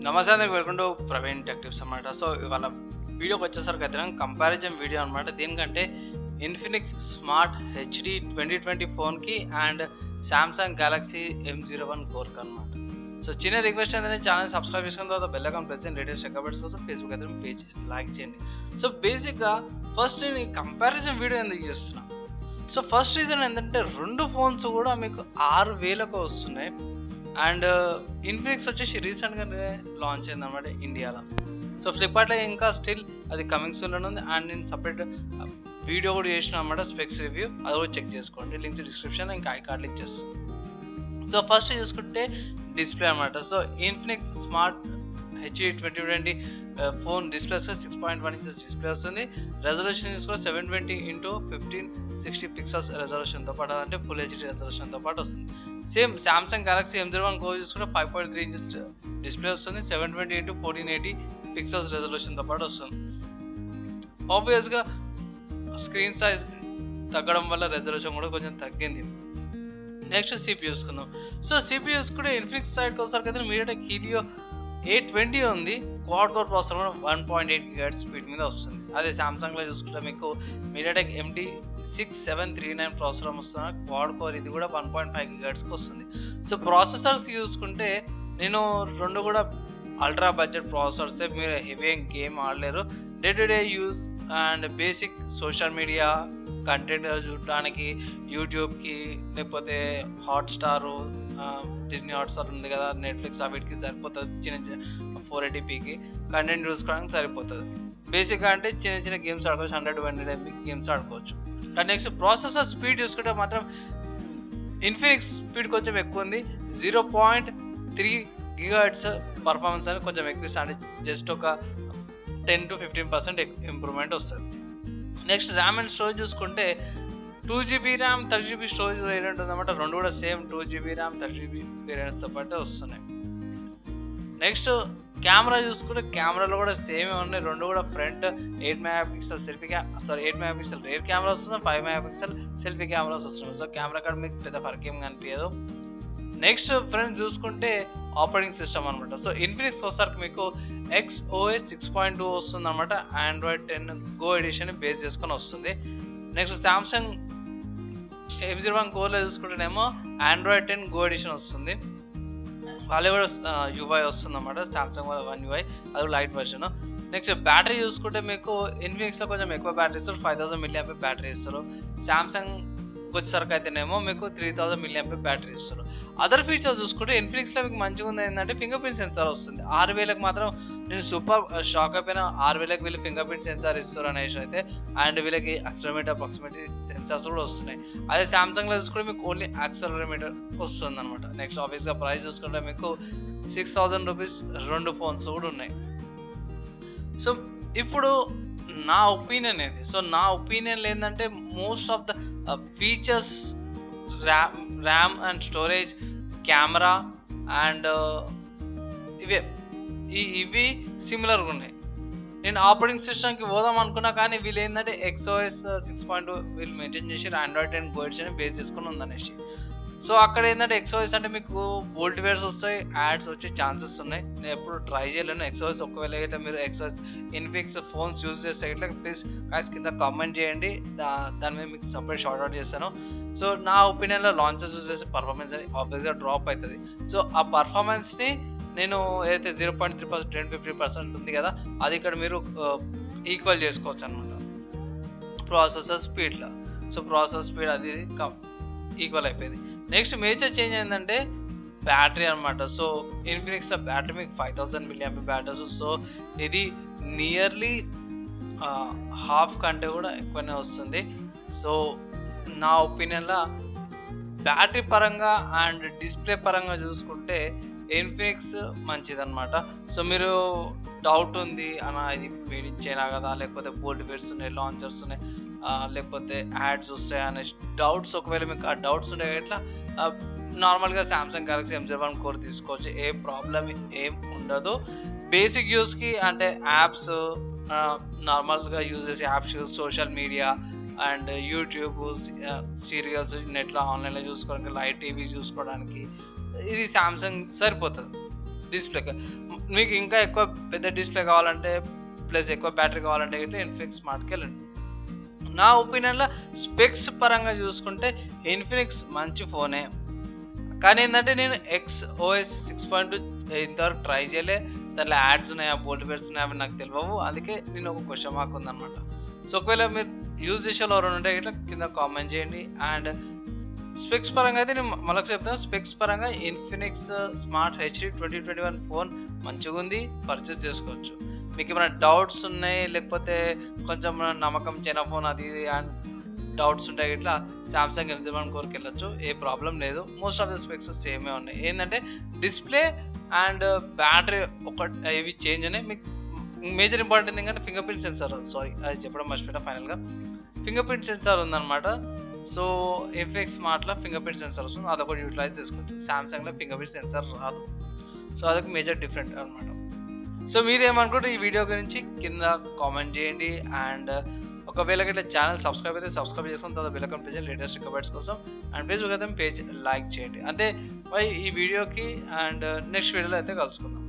నమస్తే అందరికి welcome to Praveen tech tips అన్నమాట. సో ఇవాళ వీడియోకి వచ్చేసరికి అయితే కంపారిజన్ వీడియో అనమాట. దీనికంటే ఇన్ఫినిక్స్ స్మార్ట్ హెచ్డి 2020 ఫోన్కి అండ్ సామ్సంగ్ గెలాక్సీ M01 కోర్కి అనమాట. సో చిన్న రిక్వెస్ట్ ఏంటంటే ఛానల్ సబ్స్క్రైబ్ చేసుకున్న తర్వాత బెల్ ఐకాన్ ప్రెస్ చేయండి. లేటెస్ట్ అప్డేట్స్ కోసం ఫేస్బుక్ అయితే పేజ్ లైక్ చేయండి. సో బేసిక్గా ఫస్ట్ నేను కంపారిజన్ వీడియో ఎందుకు చేస్తున్నా, సో ఫస్ట్ రీజన్ ఏంటంటే రెండు ఫోన్స్ కూడా మీకు 6,000కు వస్తున్నాయి. అండ్ ఇన్ఫినిక్స్ వచ్చేసి రీసెంట్గానే లాంచ్ అయింది అనమాట ఇండియాలో. సో ఫ్లిప్కార్ట్లో ఇంకా స్టిల్ అది కమింగ్ సూన్లో ఉంది. అండ్ నేను సపరేట్ వీడియో కూడా చేసిన అనమాట, స్పెక్స్ రివ్యూ, అది కూడా చెక్ చేసుకోండి. లింక్స్ డిస్క్రిప్షన్ ఇంకా ఐకార్డ్లు ఇచ్చేస్తాను. సో ఫస్ట్ చూసుకుంటే డిస్ప్లే అనమాట. So Infinix smart HD 2020 phone displays 6.1 inches display వస్తుంది. రెజల్యూషన్ చూసుకుంటే 720x1560 పిక్సెల్స్ రెజల్యూషన్తో పాటు, అంటే ఫుల్ హెచ్డి రెజల్యూషన్తో పాటు వస్తుంది. Same Samsung Galaxy M01 Go చూసుకుంటే 5.3 ఇంచెస్ డిస్ప్లే వస్తుంది. 720x1480 పిక్సెల్స్ రెజల్యూషన్తో పాటు వస్తుంది. ఆబ్వియస్గా స్క్రీన్ సైజ్ తగ్గడం వల్ల రెజల్యూషన్ కూడా కొంచెం తగ్గింది. నెక్స్ట్ సిపియూ చూసుకుందాం. సో సిపియూ చూసుకుంటే ఇన్ఫినిక్స్ సైడ్కి వచ్చేసరికి అయితే మీడియాటెక్ హీలియో 820 ఉంది. క్వాడ్ కోర్ ప్రాసెసర్ కూడా 1.8 GHz స్పీడ్ మీద వస్తుంది. అదే సామ్సంగ్లో చూసుకుంటే మీకు మీడియాటెక్ MT6739 ప్రాసెసర్ వస్తుంది. క్వాడ్ కోర్ ఇది కూడా 1.5 GHzకి వస్తుంది. సో ప్రాసెసర్స్ చూసుకుంటే నేను రెండు కూడా అల్ట్రా బడ్జెట్ ప్రాసెసర్సే. మీరు హెవీ గేమ్ ఆడలేరు. Day to day use and basic social media content చూడడానికి యూట్యూబ్కి, లేకపోతే హాట్స్టారు, డిజ్నీ హాట్స్టార్ ఉంది కదా, నెట్ఫ్లిక్స్, వీటికి సరిపోతుంది. చిన్న చిన్న 480pకి కంటెంట్ చూసుకోవడానికి సరిపోతుంది. బేసిక్గా అంటే చిన్న చిన్న గేమ్స్ ఆడుకోవచ్చు, 100-100 MB గేమ్స్ ఆడుకోవచ్చు. కానీ నెక్స్ట్ ప్రాసెసర్ స్పీడ్ చూసుకుంటే మాత్రం ఇన్ఫినిక్స్ స్పీడ్ కొంచెం ఎక్కువ ఉంది. 0.3 GHz పర్ఫార్మెన్స్ అనేది కొంచెం ఎక్కువ ఇస్తుంది. అంటే జస్ట్ ఒక 10-15% ఇంప్రూవ్మెంట్ వస్తుంది. నెక్స్ట్ ర్యామ్ అండ్ స్టోరేజ్ చూసుకుంటే 2GB RAM 30GB storage variant ఉందన్నమాట. రెండు కూడా సేమ్ 2GB ర్యామ్ 30GB వేరియంట్స్తో పాటు వస్తున్నాయి. నెక్స్ట్ కెమెరా చూసుకుంటే కెమెరాలో కూడా సేమ్ ఉన్నాయి. రెండు కూడా front 8 MP selfie 8 MP rear camera వస్తుంది, 5 MP సెల్ఫీ కెమెరాస్ వస్తున్నాయి. సో కెమెరా కార్డ్ మీకు పెద్ద ఫర్క్ ఏం కనిపించదు. నెక్స్ట్ ఫ్రెండ్స్ చూసుకుంటే ఆపరేటింగ్ సిస్టమ్ అనమాట. సో ఇన్ఫినిక్స్ వచ్చేసరికి మీకు XOS 6.2 వస్తుంది అనమాట. Android 10 Go ఎడిషన్ బేస్ చేసుకొని వస్తుంది. నెక్స్ట్ సామ్సంగ్ M01 Goలో చూసుకుంటేనేమో Android 10 Go ఎడిషన్ వస్తుంది. వాళ్ళు కూడా UI వస్తుంది అనమాట, సామ్సంగ్ One UI, అది లైట్ వర్షన్. నెక్స్ట్ బ్యాటరీ చూసుకుంటే మీకు ఇన్ఫినిక్స్లో కొంచెం ఎక్కువ బ్యాటరీ ఇస్తారు, 5000 mAh బ్యాటరీ ఇస్తారు. సామ్సంగ్ వచ్చేసరికి అయితేనేమో మీకు 3000 mAh బ్యాటరీ ఇస్తారు. అదర్ ఫీచర్స్ చూసుకుంటే ఇన్ఫినిక్స్లో మీకు మంచిగా ఉంది ఏంటంటే ఫింగర్ ప్రింట్ సెన్సార్ వస్తుంది. 6,000కి మాత్రం నేను సూపర్ షాక్ అయిపోయినా. 6,000కి వీళ్ళు ఫింగర్ ప్రింట్ సెన్సార్ ఇస్తారు అనేసి అయితే. అండ్ వీళ్ళకి యాక్సిలరోమీటర్, ప్రాక్సిమిటీ సెన్సార్స్ కూడా వస్తున్నాయి. అదే సామ్సంగ్లో చూసుకుంటే మీకు ఓన్లీ యాక్సిలరోమీటర్ వస్తుంది అనమాట. నెక్స్ట్ ఆఫీస్గా ప్రైస్ చూసుకుంటే మీకు 6,000 రూపీస్ రెండు ఫోన్స్ కూడా ఉన్నాయి. సో ఇప్పుడు నా ఒపీనియన్ ఏది, సో నా ఒపీనియన్ ఏంటంటే most of the features, RAM and storage, camera and ఇవి సిమిలర్గా ఉన్నాయి. నేను ఆపరేటింగ్ సిస్టమ్కి పోదాం అనుకున్నా, కానీ వీళ్ళు ఏంటంటే XOS 6.2 వీళ్ళు మెయింటైన్ చేసి Android 10 Go ఎడిషన్ బేస్ చేసుకుని ఉందనేసి. సో అక్కడ ఏంటంటే XOS అంటే మీకు వోల్ట్వేర్స్ వస్తాయి, యాడ్స్ వచ్చే ఛాన్సెస్ ఉన్నాయి. నేను ఎప్పుడు ట్రై చేయలేను XOS. ఒకవేళ అయితే మీరు XOS ఇన్ఫినిక్స్ ఫోన్స్ యూజ్ చేస్తే ఇట్లా ప్లీజ్ కాస్ కింద కామెంట్ చేయండి, దాని మీద మీకు సపరేట్ షార్ట్ అవుట్ చేస్తాను. సో నా ఒపీనియన్లో లాంచెస్ యూజ్ చేసే పర్ఫార్మెన్స్ అని ఆబ్వియస్గా డ్రాప్ అవుతుంది. సో ఆ పర్ఫార్మెన్స్ని నేను ఏదైతే 0.3%, 10-15% ఉంది కదా, అది ఇక్కడ మీరు ఈక్వల్ చేసుకోవచ్చు అనమాట ప్రాసెసర్ స్పీడ్లో. సో ప్రాసెసర్ స్పీడ్ అది ఈక్వల్ అయిపోయింది. నెక్స్ట్ మేజర్ చేంజ్ ఏంటంటే బ్యాటరీ అనమాట. సో ఇన్ఫినిక్స్లో బ్యాటరీ మీకు 5000 mAh బ్యాటరీ. సో ఇది నియర్లీ హాఫ్ కంటే కూడా ఎక్కువనే వస్తుంది. సో నా ఒపీనియన్లో బ్యాటరీ పరంగా అండ్ డిస్ప్లే పరంగా చూసుకుంటే ఇన్ఫినిక్స్ మంచిదన్నమాట. సో మీరు డౌట్ ఉంది అన్న, ఇది మీడి చేయనా కదా, లేకపోతే వోల్ట్వేర్స్ ఉన్నాయి, లాంచర్స్ ఉన్నాయి, లేకపోతే యాడ్స్ వస్తాయి అనే డౌట్స్, ఒకవేళ మీకు ఆ డౌట్స్ ఉంటే ఎట్లా నార్మల్గా సామ్సంగ్ గెలాక్సీ M01 కోర్ తీసుకోవచ్చు. ఏ ప్రాబ్లం ఏం ఉండదు. బేసిక్ యూస్కి అంటే యాప్స్, నార్మల్గా యూజ్ చేసే apps, social media and YouTube, serials నెట్లో ఆన్లైన్లో చూసుకోవడానికి, లైవ్ టీవీ చూసుకోవడానికి ఇది సామ్సంగ్ సరిపోతుంది. డిస్ప్లేకి మీకు ఇంకా ఎక్కువ పెద్ద డిస్ప్లే కావాలంటే ప్లస్ ఎక్కువ బ్యాటరీ కావాలంటే ఇట్లా ఇన్ఫినిక్స్ స్మార్ట్కి వెళ్ళండి. నా ఒపీనియన్లో స్పెక్స్ పరంగా చూసుకుంటే ఇన్ఫినిక్స్ మంచి ఫోనే, కానీ ఏంటంటే నేను XOS 6.2 ఇంతవరకు ట్రై చేయలే. దాంట్లో యాడ్స్ ఉన్నాయా, బోల్ట్ బేర్స్ ఉన్నాయా అవి నాకు తెలియవు. అందుకే నేను ఒక క్వశ్చన్ మార్క్ ఉందన్నమాట. సో ఒకవేళ మీరు యూజ్ చేసే ఎవరైనా ఉంటే ఇట్లా కింద కామెంట్ చేయండి. అండ్ స్పెక్స్ పరంగా అయితే నేను మళ్ళీ చెప్తాను, స్పెక్స్ పరంగా ఇన్ఫినిక్స్ స్మార్ట్ HD 2021 ఫోన్ మంచిగా ఉంది, పర్చేస్ చేసుకోవచ్చు. మీకు ఏమైనా డౌట్స్ ఉన్నాయి లేకపోతే కొంచెం నమ్మకం చైనా ఫోన్ అది అండ్ డౌట్స్ ఉంటాయి ఇట్లా సామ్సంగ్ M01 కోర్కి వెళ్ళొచ్చు, ఏ ప్రాబ్లం లేదు. మోస్ట్ ఆఫ్ ద స్పెక్స్ సేమే ఉన్నాయి. ఏంటంటే డిస్ప్లే అండ్ బ్యాటరీ ఇవి చేంజ్ ఉన్నాయి. మీకు మేజర్ ఇంపార్టెంట్ ఏంటంటే ఫింగర్ ప్రింట్ సెన్సార్, సారీ అది చెప్పడం మర్చిపోయినా, ఫైనల్గా ఫింగర్ ప్రింట్ సెన్సార్ ఉందన్నమాట. సో ఇన్ఫినిక్స్ స్మార్ట్లో ఫింగర్ ప్రింట్ సెన్సార్ వస్తుంది, అదొకటి యూటిలైజ్ చేసుకోవచ్చు. సామ్సంగ్లో ఫింగర్ ప్రింట్ సెన్సార్ రాదు. సో అదొక మేజర్ డిఫరెంట్ అనమాట. సో మీరేమనుకుంటే ఈ వీడియో గురించి కింద కామెంట్ చేయండి. అండ్ ఒకవేళ ఇట్లా ఛానల్ సబ్స్క్రైబ్ అయితే సబ్స్క్రైబ్ చేసుకున్న తర్వాత బెల్ ఐకాన్ ప్రెస్ చేయండి లేటెస్ట్ రికార్డ్స్ కోసం. అండ్ ఫేస్బుక్ అయితే పేజ్ లైక్ చేయండి. అంటే ఈ వీడియోకి అండ్ నెక్స్ట్ వీడియోలో అయితే కలుసుకుందాం.